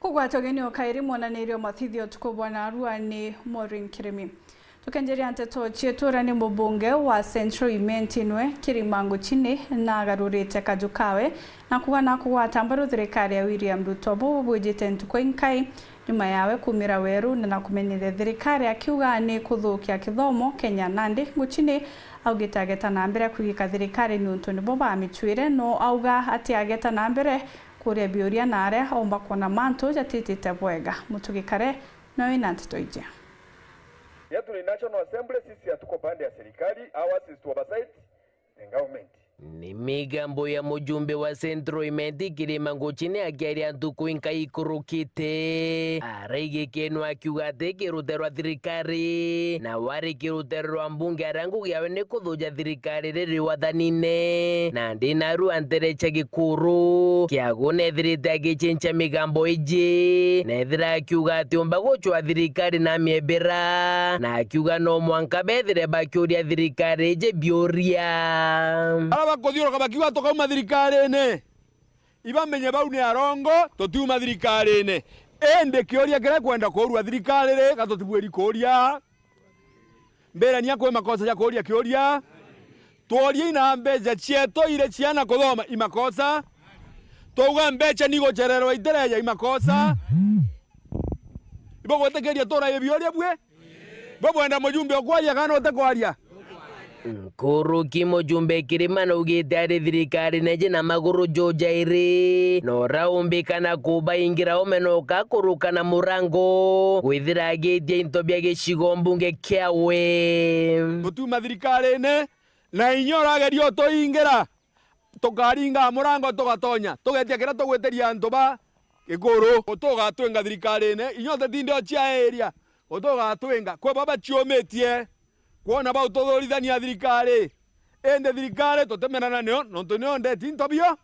Kugwatwo genio kairi monanirio mathithio tukubwana arua ni Maureen Kirimi. Tukenjeria nteto chietura ni mbunge wa Central Imentinwe Kirima Nguchini na agarurite kajukawe na kugwata mbaru thirikari ya William Ruto bubujite ntuko inkai nyuma yawe kumira weru na kumenyithia thirikari akiuga ni kuthukia kithomo Kenya Nandi. Nguchini augite ageta na mbere kwigika thirikari ni untu nibo bamituire no auga ati ageta na mbere kuria biuria na aria omba kuona mantu jatitite bwega mutugikare na ina ntitoije yetu ni National Assembly. Sisi hatuko pande ya serikali, our is to oversight the government. Ni migambo ya mujumbe wa Central Imenti Kirima Nguchini akiaria ntuku inkai ikurukite araige kenu akiuga ati kirutero thirikari na wari kirutero mbunge arangu yawe ni kuthuja thirikari riri wathanine na ndinaru anterecha gikuru kiagune thirite agichincha migambo iji na ithira akiuga ati umba guchwa thirikari na miebera na akiuga no mwanka bethire bakiuria thirikari ije biuria bakothioroka bakiuga tokauma thirikari-ini ibamenye bau ni arongo totiuma thirikari-ini ende kioria kire kwenda kurua thirikari-ri gatotibweri kuria mbere ni akwe makosa ya kuria kioria tuorie ina mbeca cieto ire ciana kuthoma imakosa tuuga mbeca ni gucererwa itereja imakosa ibo gwetekeria tora ibioria bwe bwenda mujumbe okwaria kana utekwaria Kuruki mujumbe Kirima na ugite ari thirikari neje na maguru jojairi no raumbika na kuba ingira omenoka kuruka na murango gwithira agitie intobia gicigo mbunge kiawe gutuma thirikari-ini na inyora gerio toingira tukaringa murango tugatonya tugetia kira tugweteria antu ba gikuru utugatwenga thirikari-ini inyothe tindio cia area utugatwenga kwe baba chiometie kuona bau tuthurithania thirikari ende thirikari tutemenana nio nontu nio ndeti ntobio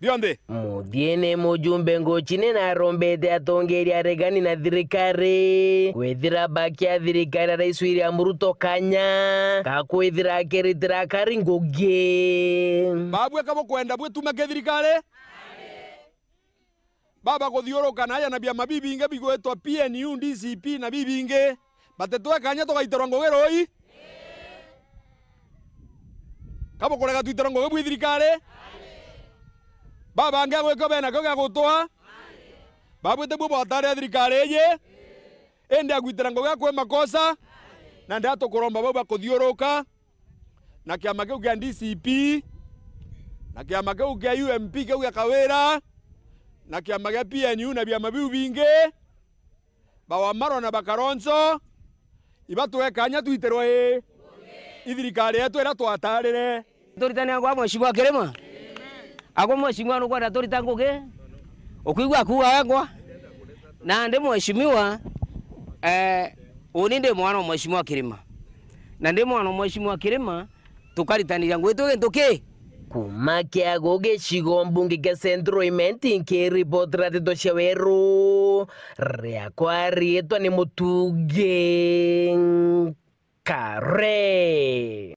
bionde muthiene mujumbe Nguchini na rombete atongeria regani na thirikari kwithira bakia thirikari rais William Ruto kanya kakwithira keritira kari ngugi babwe kabo kwenda bwe tumake thirikari baba kuthiuruka na aya na bia mabibinge bigwetwa PNU DCP na bibinge batetwe kanya tugaiterwa ngugi roi kabo kurega twitera ngugi bwi thirikari baba nge gwiko bena ko gagutwa babwete bwo botare thirikari ye ende agwitera ngugi akwe makosa na ndato kuromba baba kuthiuruka na kiama kiu kia DCP na kiama kiu kia UMP kiu kia Kawira na kiama kia PNU na bia mabiu binge bawamaro na bakaronso ibatwe kanya twiterwe ithirikari yetu era twatarire turitania kwa Mheshimiwa Kirima ako Mheshimiwa nuko na turita ngugi ukigwa kuwa ngwa na ndi Mheshimiwa uninde mwana Mheshimiwa Kirima na ndi mwana Mheshimiwa Kirima tukaritanira ngwi tugintuki kuma kiago gicigo mbunge kia Central Imenti nkiripoti ratito cia weru riakwa rietwa ni Mutugi Kare.